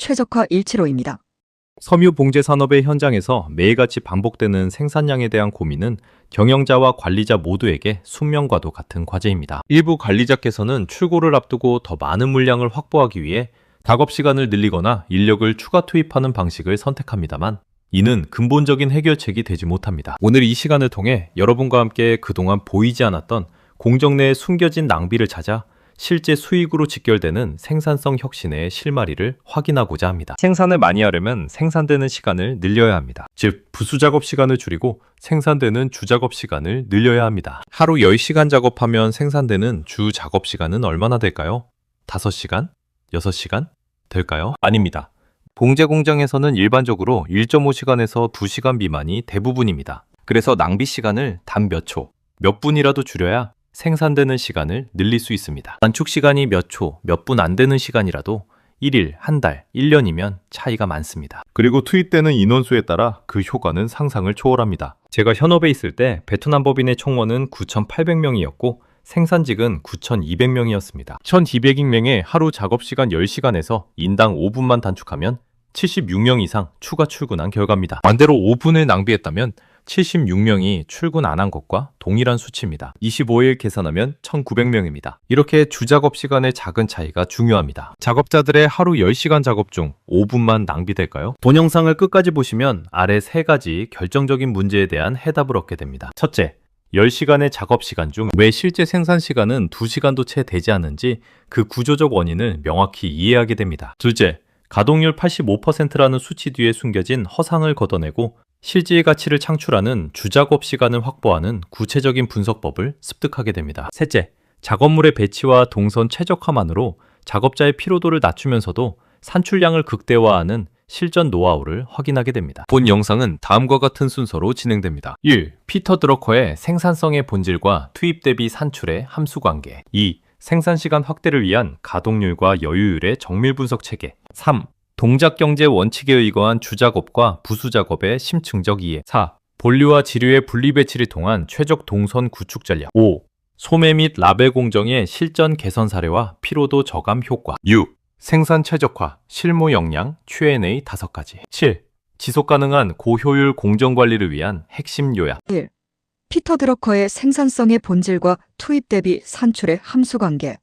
최적화 일치로입니다. 섬유 봉제 산업의 현장에서 매일같이 반복되는 생산량에 대한 고민은 경영자와 관리자 모두에게 숙명과도 같은 과제입니다. 일부 관리자께서는 출고를 앞두고 더 많은 물량을 확보하기 위해 작업 시간을 늘리거나 인력을 추가 투입하는 방식을 선택합니다만 이는 근본적인 해결책이 되지 못합니다. 오늘 이 시간을 통해 여러분과 함께 그동안 보이지 않았던 공정 내에 숨겨진 낭비를 찾아 실제 수익으로 직결되는 생산성 혁신의 실마리를 확인하고자 합니다. 생산을 많이 하려면 생산되는 시간을 늘려야 합니다. 즉, 부수작업 시간을 줄이고 생산되는 주작업 시간을 늘려야 합니다. 하루 10시간 작업하면 생산되는 주 작업 시간은 얼마나 될까요? 5시간? 6시간? 될까요? 아닙니다. 봉제 공장에서는 일반적으로 1.5시간에서 2시간 미만이 대부분입니다. 그래서 낭비 시간을 단 몇 초, 몇 분이라도 줄여야 생산되는 시간을 늘릴 수 있습니다. 단축 시간이 몇 초, 몇 분 안 되는 시간이라도 1일, 한 달, 1년이면 차이가 많습니다. 그리고 투입되는 인원수에 따라 그 효과는 상상을 초월합니다. 제가 현업에 있을 때 베트남 법인의 총원은 9,800명이었고 생산직은 9,200명이었습니다. 1,200인명의 하루 작업시간 10시간에서 인당 5분만 단축하면 76명 이상 추가 출근한 결과입니다. 반대로 5분을 낭비했다면 76명이 출근 안 한 것과 동일한 수치입니다. 25일 계산하면 1,900명입니다. 이렇게 주작업 시간의 작은 차이가 중요합니다. 작업자들의 하루 10시간 작업 중 5분만 낭비될까요? 동영상을 끝까지 보시면 아래 3가지 결정적인 문제에 대한 해답을 얻게 됩니다. 첫째, 10시간의 작업 시간 중 왜 실제 생산 시간은 2시간도 채 되지 않는지 그 구조적 원인을 명확히 이해하게 됩니다. 둘째, 가동률 85%라는 수치 뒤에 숨겨진 허상을 걷어내고 실제의 가치를 창출하는 주작업 시간을 확보하는 구체적인 분석법을 습득하게 됩니다. 셋째, 작업물의 배치와 동선 최적화만으로 작업자의 피로도를 낮추면서도 산출량을 극대화하는 실전 노하우를 확인하게 됩니다. 본 영상은 다음과 같은 순서로 진행됩니다. 1. 피터 드러커의 생산성의 본질과 투입 대비 산출의 함수 관계. 2. 생산시간 확대를 위한 가동률과 여유율의 정밀 분석 체계. 3. 동작경제 원칙에 의거한 주작업과 부수작업의 심층적 이해. 4. 본류와 지류의 분리배치를 통한 최적 동선 구축 전략. 5. 소매 및 라벨 공정의 실전 개선 사례와 피로도 저감 효과. 6. 생산 최적화, 실무 역량, Q&A 5가지. 7. 지속 가능한 고효율 공정 관리를 위한 핵심 요약. 1. 피터 드러커의 생산성의 본질과 투입 대비 산출의 함수 관계.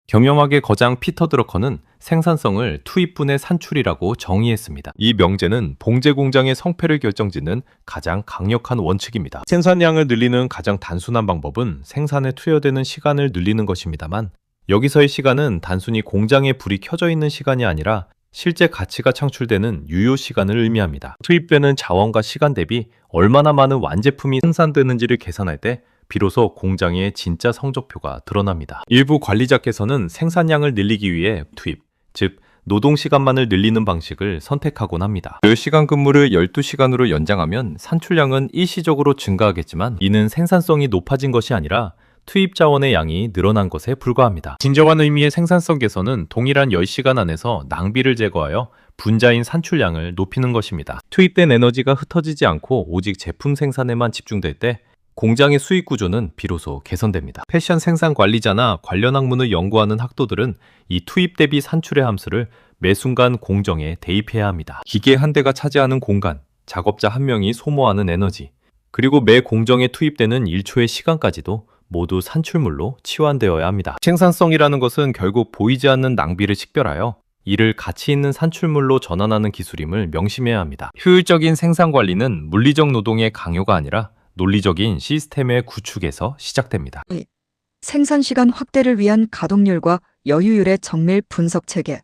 경영학의 거장 피터 드러커는 생산성을 투입분의 산출이라고 정의했습니다. 이 명제는 봉제 공장의 성패를 결정짓는 가장 강력한 원칙입니다. 생산량을 늘리는 가장 단순한 방법은 생산에 투여되는 시간을 늘리는 것입니다만 여기서의 시간은 단순히 공장에 불이 켜져 있는 시간이 아니라 실제 가치가 창출되는 유효 시간을 의미합니다. 투입되는 자원과 시간 대비 얼마나 많은 완제품이 생산되는지를 계산할 때 비로소 공장의 진짜 성적표가 드러납니다. 일부 관리자께서는 생산량을 늘리기 위해 투입, 즉 노동시간만을 늘리는 방식을 선택하곤 합니다. 10시간 근무를 12시간으로 연장하면 산출량은 일시적으로 증가하겠지만 이는 생산성이 높아진 것이 아니라 투입 자원의 양이 늘어난 것에 불과합니다. 진정한 의미의 생산성 개선은 동일한 10시간 안에서 낭비를 제거하여 분자인 산출량을 높이는 것입니다. 투입된 에너지가 흩어지지 않고 오직 제품 생산에만 집중될 때 공장의 수익 구조는 비로소 개선됩니다. 패션 생산 관리자나 관련 학문을 연구하는 학도들은 이 투입 대비 산출의 함수를 매 순간 공정에 대입해야 합니다. 기계 한 대가 차지하는 공간, 작업자 한 명이 소모하는 에너지, 그리고 매 공정에 투입되는 1초의 시간까지도 모두 산출물로 치환되어야 합니다. 생산성이라는 것은 결국 보이지 않는 낭비를 식별하여 이를 가치 있는 산출물로 전환하는 기술임을 명심해야 합니다. 효율적인 생산 관리는 물리적 노동의 강요가 아니라 논리적인 시스템의 구축에서 시작됩니다. 생산시간 확대를 위한 가동률과 여유율의 정밀 분석 체계.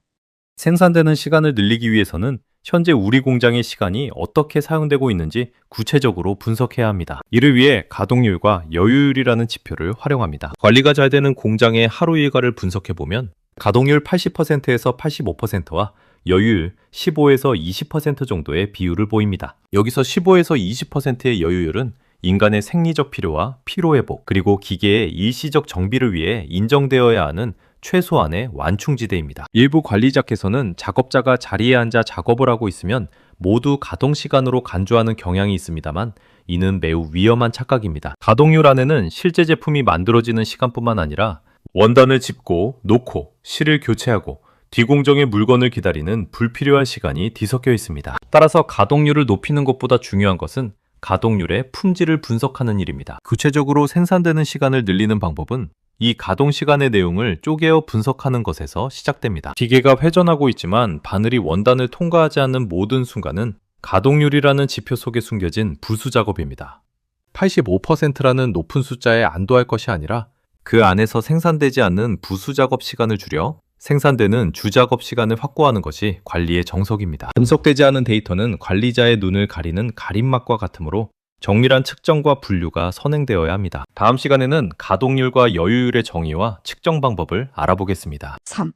생산되는 시간을 늘리기 위해서는 현재 우리 공장의 시간이 어떻게 사용되고 있는지 구체적으로 분석해야 합니다. 이를 위해 가동률과 여유율이라는 지표를 활용합니다. 관리가 잘 되는 공장의 하루 일과를 분석해보면 가동률 80%에서 85%와 여유율 15에서 20% 정도의 비율을 보입니다. 여기서 15에서 20%의 여유율은 인간의 생리적 필요와 피로회복, 그리고 기계의 일시적 정비를 위해 인정되어야 하는 최소한의 완충지대입니다. 일부 관리자께서는 작업자가 자리에 앉아 작업을 하고 있으면 모두 가동시간으로 간주하는 경향이 있습니다만 이는 매우 위험한 착각입니다. 가동률 안에는 실제 제품이 만들어지는 시간뿐만 아니라 원단을 짚고, 놓고, 실을 교체하고, 뒤공정의 물건을 기다리는 불필요한 시간이 뒤섞여 있습니다. 따라서 가동률을 높이는 것보다 중요한 것은 가동률의 품질을 분석하는 일입니다. 구체적으로 생산되는 시간을 늘리는 방법은 이 가동 시간의 내용을 쪼개어 분석하는 것에서 시작됩니다. 기계가 회전하고 있지만 바늘이 원단을 통과하지 않는 모든 순간은 가동률이라는 지표 속에 숨겨진 부수 작업입니다. 85%라는 높은 숫자에 안도할 것이 아니라 그 안에서 생산되지 않는 부수 작업 시간을 줄여 생산되는 주작업 시간을 확보하는 것이 관리의 정석입니다. 분석되지 않은 데이터는 관리자의 눈을 가리는 가림막과 같으므로 정밀한 측정과 분류가 선행되어야 합니다. 다음 시간에는 가동률과 여유율의 정의와 측정 방법을 알아보겠습니다. 3.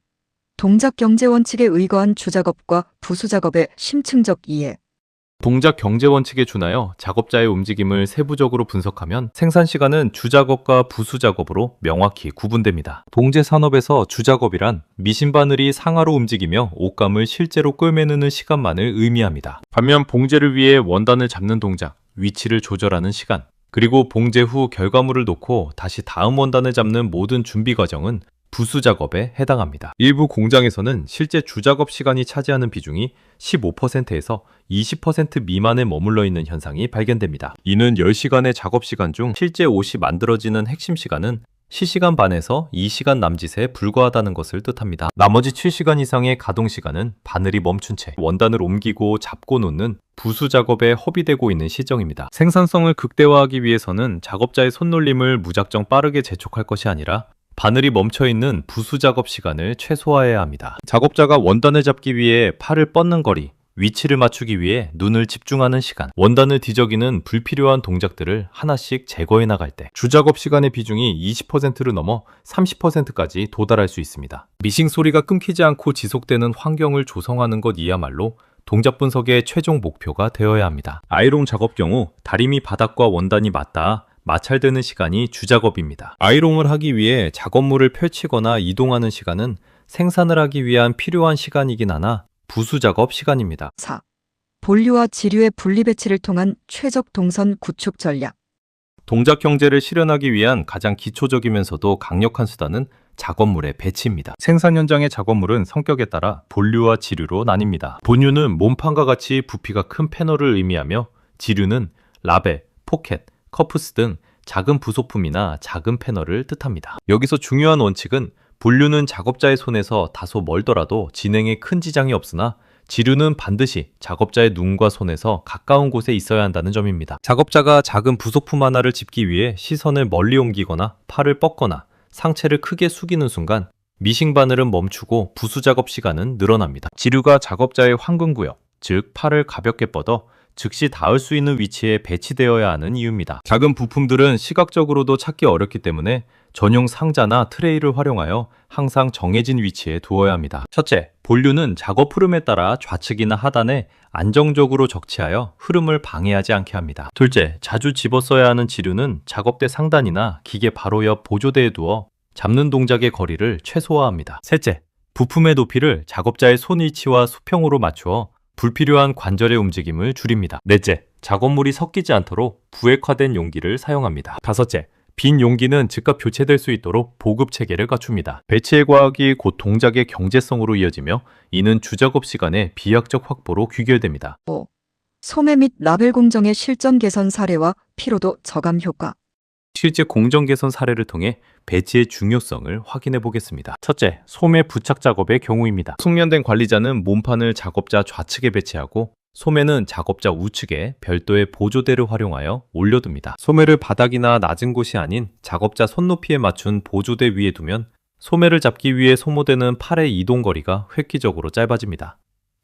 동작 경제 원칙에 의거한 주작업과 부수작업의 심층적 이해. 동작 경제 원칙에 준하여 작업자의 움직임을 세부적으로 분석하면 생산 시간은 주작업과 부수작업으로 명확히 구분됩니다. 봉제 산업에서 주작업이란 미신 바늘이 상하로 움직이며 옷감을 실제로 꿰매는 시간만을 의미합니다. 반면 봉제를 위해 원단을 잡는 동작, 위치를 조절하는 시간, 그리고 봉제 후 결과물을 놓고 다시 다음 원단을 잡는 모든 준비 과정은 부수 작업에 해당합니다. 일부 공장에서는 실제 주작업 시간이 차지하는 비중이 15%에서 20% 미만에 머물러 있는 현상이 발견됩니다. 이는 10시간의 작업 시간 중 실제 옷이 만들어지는 핵심 시간은 시시간 반에서 2시간 남짓에 불과하다는 것을 뜻합니다. 나머지 7시간 이상의 가동 시간은 바늘이 멈춘 채 원단을 옮기고 잡고 놓는 부수 작업에 허비되고 있는 시점입니다. 생산성을 극대화하기 위해서는 작업자의 손놀림을 무작정 빠르게 재촉할 것이 아니라 바늘이 멈춰있는 부수 작업 시간을 최소화해야 합니다. 작업자가 원단을 잡기 위해 팔을 뻗는 거리, 위치를 맞추기 위해 눈을 집중하는 시간, 원단을 뒤적이는 불필요한 동작들을 하나씩 제거해 나갈 때 주작업 시간의 비중이 20%를 넘어 30%까지 도달할 수 있습니다. 미싱 소리가 끊기지 않고 지속되는 환경을 조성하는 것이야말로 동작 분석의 최종 목표가 되어야 합니다. 아이롱 작업 경우 다리미 바닥과 원단이 맞닿아 마찰되는 시간이 주작업입니다. 아이롱을 하기 위해 작업물을 펼치거나 이동하는 시간은 생산을 하기 위한 필요한 시간이긴 하나 부수 작업 시간입니다. 4. 본류와 지류의 분리 배치를 통한 최적 동선 구축 전략. 동작 경제를 실현하기 위한 가장 기초적이면서도 강력한 수단은 작업물의 배치입니다. 생산 현장의 작업물은 성격에 따라 본류와 지류로 나뉩니다. 본류는 몸판과 같이 부피가 큰 패널을 의미하며 지류는 라벨, 포켓, 커프스 등 작은 부속품이나 작은 패널을 뜻합니다. 여기서 중요한 원칙은 본류는 작업자의 손에서 다소 멀더라도 진행에 큰 지장이 없으나 지류는 반드시 작업자의 눈과 손에서 가까운 곳에 있어야 한다는 점입니다. 작업자가 작은 부속품 하나를 짚기 위해 시선을 멀리 옮기거나 팔을 뻗거나 상체를 크게 숙이는 순간 미싱 바늘은 멈추고 부수 작업 시간은 늘어납니다. 지류가 작업자의 황금구역, 즉 팔을 가볍게 뻗어 즉시 닿을 수 있는 위치에 배치되어야 하는 이유입니다. 작은 부품들은 시각적으로도 찾기 어렵기 때문에 전용 상자나 트레이를 활용하여 항상 정해진 위치에 두어야 합니다. 첫째, 본류는 작업 흐름에 따라 좌측이나 하단에 안정적으로 적치하여 흐름을 방해하지 않게 합니다. 둘째, 자주 집어써야 하는 지류는 작업대 상단이나 기계 바로 옆 보조대에 두어 잡는 동작의 거리를 최소화합니다. 셋째, 부품의 높이를 작업자의 손 위치와 수평으로 맞추어 불필요한 관절의 움직임을 줄입니다. 넷째, 작업물이 섞이지 않도록 부액화된 용기를 사용합니다. 다섯째, 빈 용기는 즉각 교체될 수 있도록 보급 체계를 갖춥니다. 배치의 과학이 곧 동작의 경제성으로 이어지며 이는 주작업 시간의 비약적 확보로 귀결됩니다. 5. 소매 및 라벨 공정의 실전 개선 사례와 피로도 저감 효과. 실제 공정 개선 사례를 통해 배치의 중요성을 확인해 보겠습니다. 첫째, 소매 부착 작업의 경우입니다. 숙련된 관리자는 몸판을 작업자 좌측에 배치하고 소매는 작업자 우측에 별도의 보조대를 활용하여 올려둡니다. 소매를 바닥이나 낮은 곳이 아닌 작업자 손높이에 맞춘 보조대 위에 두면 소매를 잡기 위해 소모되는 팔의 이동 거리가 획기적으로 짧아집니다.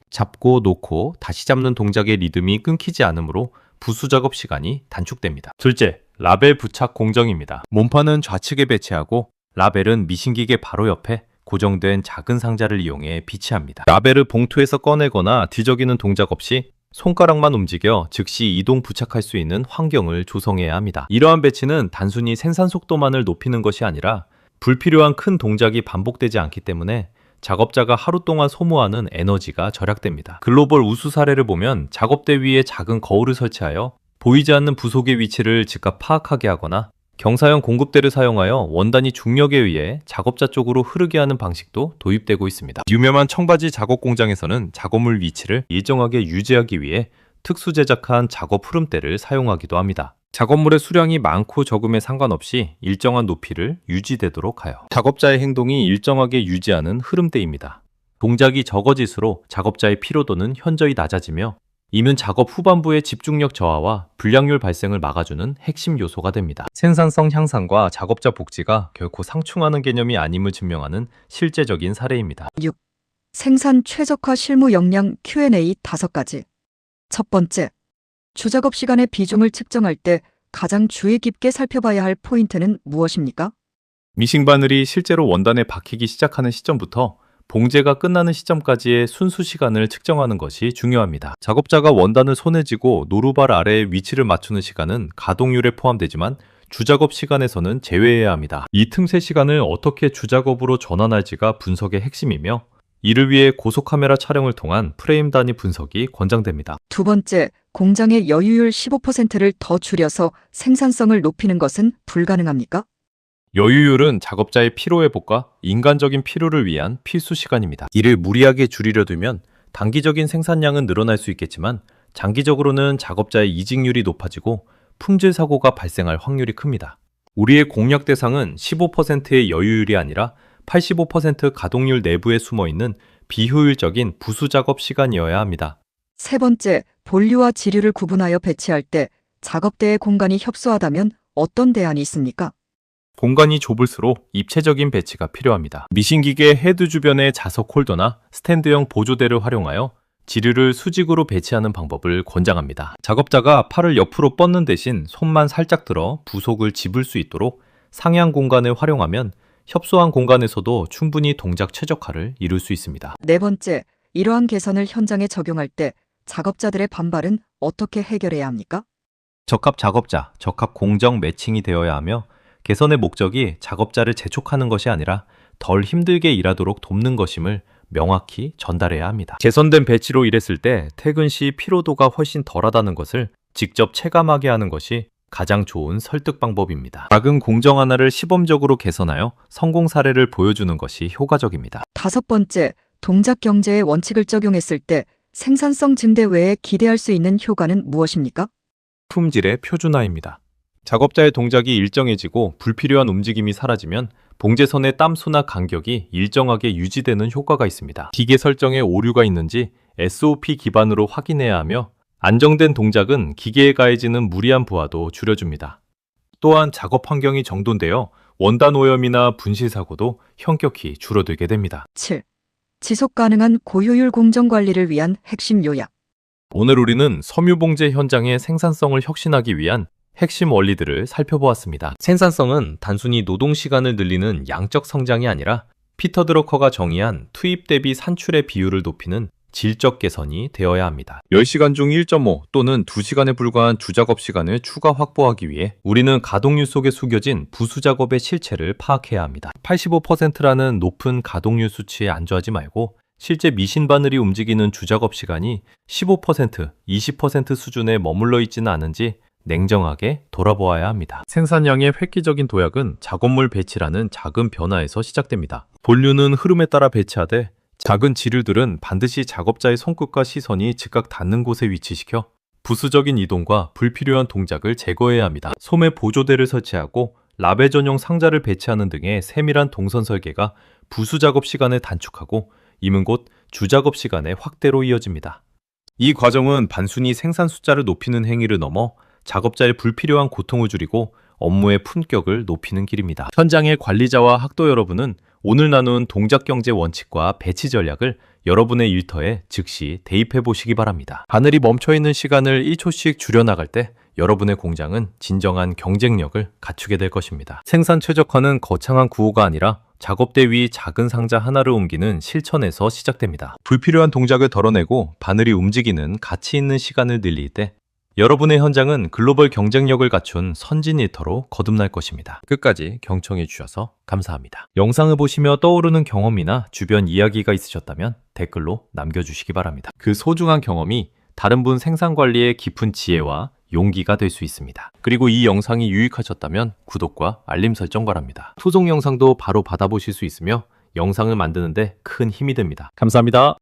잡고 놓고 다시 잡는 동작의 리듬이 끊기지 않으므로 부수 작업 시간이 단축됩니다. 둘째, 라벨 부착 공정입니다. 몸판은 좌측에 배치하고 라벨은 미싱기계 바로 옆에 고정된 작은 상자를 이용해 비치합니다. 라벨을 봉투에서 꺼내거나 뒤적이는 동작 없이 손가락만 움직여 즉시 이동 부착할 수 있는 환경을 조성해야 합니다. 이러한 배치는 단순히 생산 속도만을 높이는 것이 아니라 불필요한 큰 동작이 반복되지 않기 때문에 작업자가 하루 동안 소모하는 에너지가 절약됩니다. 글로벌 우수 사례를 보면 작업대 위에 작은 거울을 설치하여 보이지 않는 부속의 위치를 즉각 파악하게 하거나 경사형 공급대를 사용하여 원단이 중력에 의해 작업자 쪽으로 흐르게 하는 방식도 도입되고 있습니다. 유명한 청바지 작업 공장에서는 작업물 위치를 일정하게 유지하기 위해 특수 제작한 작업 흐름대를 사용하기도 합니다. 작업물의 수량이 많고 적음에 상관없이 일정한 높이를 유지되도록 하여 작업자의 행동이 일정하게 유지하는 흐름대입니다. 동작이 적어질수록 작업자의 피로도는 현저히 낮아지며 이는 작업 후반부의 집중력 저하와 불량률 발생을 막아주는 핵심 요소가 됩니다. 생산성 향상과 작업자 복지가 결코 상충하는 개념이 아님을 증명하는 실제적인 사례입니다. 6. 생산 최적화 실무 역량 Q&A 5가지. 첫 번째, 주작업 시간의 비중을 측정할 때 가장 주의 깊게 살펴봐야 할 포인트는 무엇입니까? 미싱 바늘이 실제로 원단에 박히기 시작하는 시점부터 봉제가 끝나는 시점까지의 순수 시간을 측정하는 것이 중요합니다. 작업자가 원단을 손에 쥐고 노루발 아래에 위치를 맞추는 시간은 가동률에 포함되지만 주작업 시간에서는 제외해야 합니다. 이 틈새 시간을 어떻게 주작업으로 전환할지가 분석의 핵심이며 이를 위해 고속카메라 촬영을 통한 프레임 단위 분석이 권장됩니다. 두 번째, 공장의 여유율 15%를 더 줄여서 생산성을 높이는 것은 불가능합니까? 여유율은 작업자의 피로 회복과 인간적인 필요를 위한 필수 시간입니다. 이를 무리하게 줄이려 두면 단기적인 생산량은 늘어날 수 있겠지만 장기적으로는 작업자의 이직률이 높아지고 품질 사고가 발생할 확률이 큽니다. 우리의 공략 대상은 15%의 여유율이 아니라 85% 가동률 내부에 숨어있는 비효율적인 부수 작업 시간이어야 합니다. 세 번째, 본류와 지류를 구분하여 배치할 때 작업대의 공간이 협소하다면 어떤 대안이 있습니까? 공간이 좁을수록 입체적인 배치가 필요합니다. 미싱기계 헤드 주변에 자석 홀더나 스탠드형 보조대를 활용하여 지류를 수직으로 배치하는 방법을 권장합니다. 작업자가 팔을 옆으로 뻗는 대신 손만 살짝 들어 부속을 집을 수 있도록 상향 공간을 활용하면 협소한 공간에서도 충분히 동작 최적화를 이룰 수 있습니다. 네 번째, 이러한 개선을 현장에 적용할 때 작업자들의 반발은 어떻게 해결해야 합니까? 적합 작업자, 적합 공정 매칭이 되어야 하며 개선의 목적이 작업자를 재촉하는 것이 아니라 덜 힘들게 일하도록 돕는 것임을 명확히 전달해야 합니다. 개선된 배치로 일했을 때 퇴근 시 피로도가 훨씬 덜하다는 것을 직접 체감하게 하는 것이 가장 좋은 설득 방법입니다. 작은 공정 하나를 시범적으로 개선하여 성공 사례를 보여주는 것이 효과적입니다. 다섯 번째, 동작 경제의 원칙을 적용했을 때 생산성 증대 외에 기대할 수 있는 효과는 무엇입니까? 품질의 표준화입니다. 작업자의 동작이 일정해지고 불필요한 움직임이 사라지면 봉제선의 땀수나 간격이 일정하게 유지되는 효과가 있습니다. 기계 설정에 오류가 있는지 SOP 기반으로 확인해야 하며 안정된 동작은 기계에 가해지는 무리한 부하도 줄여줍니다. 또한 작업 환경이 정돈되어 원단 오염이나 분실 사고도 현격히 줄어들게 됩니다. 7. 지속 가능한 고효율 공정 관리를 위한 핵심 요약. 오늘 우리는 섬유봉제 현장의 생산성을 혁신하기 위한 핵심 원리들을 살펴보았습니다. 생산성은 단순히 노동 시간을 늘리는 양적 성장이 아니라 피터 드러커가 정의한 투입 대비 산출의 비율을 높이는 질적 개선이 되어야 합니다. 10시간 중 1.5 또는 2시간에 불과한 주작업 시간을 추가 확보하기 위해 우리는 가동률 속에 숨겨진 부수작업의 실체를 파악해야 합니다. 85%라는 높은 가동률 수치에 안주하지 말고 실제 미신 바늘이 움직이는 주작업 시간이 15%, 20% 수준에 머물러 있지는 않은지 냉정하게 돌아보아야 합니다. 생산량의 획기적인 도약은 작업물 배치라는 작은 변화에서 시작됩니다. 본류는 흐름에 따라 배치하되 작은 지류들은 반드시 작업자의 손끝과 시선이 즉각 닿는 곳에 위치시켜 부수적인 이동과 불필요한 동작을 제거해야 합니다. 소매 보조대를 설치하고 라벨 전용 상자를 배치하는 등의 세밀한 동선 설계가 부수 작업 시간을 단축하고 이문 곧 주작업 시간의 확대로 이어집니다. 이 과정은 단순히 생산 숫자를 높이는 행위를 넘어 작업자의 불필요한 고통을 줄이고 업무의 품격을 높이는 길입니다. 현장의 관리자와 학도 여러분은 오늘 나눈 동작 경제 원칙과 배치 전략을 여러분의 일터에 즉시 대입해 보시기 바랍니다. 바늘이 멈춰있는 시간을 1초씩 줄여나갈 때 여러분의 공장은 진정한 경쟁력을 갖추게 될 것입니다. 생산 최적화는 거창한 구호가 아니라 작업대 위 작은 상자 하나를 옮기는 실천에서 시작됩니다. 불필요한 동작을 덜어내고 바늘이 움직이는 가치 있는 시간을 늘릴 때 여러분의 현장은 글로벌 경쟁력을 갖춘 선진 일터로 거듭날 것입니다. 끝까지 경청해 주셔서 감사합니다. 영상을 보시며 떠오르는 경험이나 주변 이야기가 있으셨다면 댓글로 남겨주시기 바랍니다. 그 소중한 경험이 다른 분 생산 관리의 깊은 지혜와 용기가 될 수 있습니다. 그리고 이 영상이 유익하셨다면 구독과 알림 설정 바랍니다. 소송 영상도 바로 받아보실 수 있으며 영상을 만드는데 큰 힘이 됩니다. 감사합니다.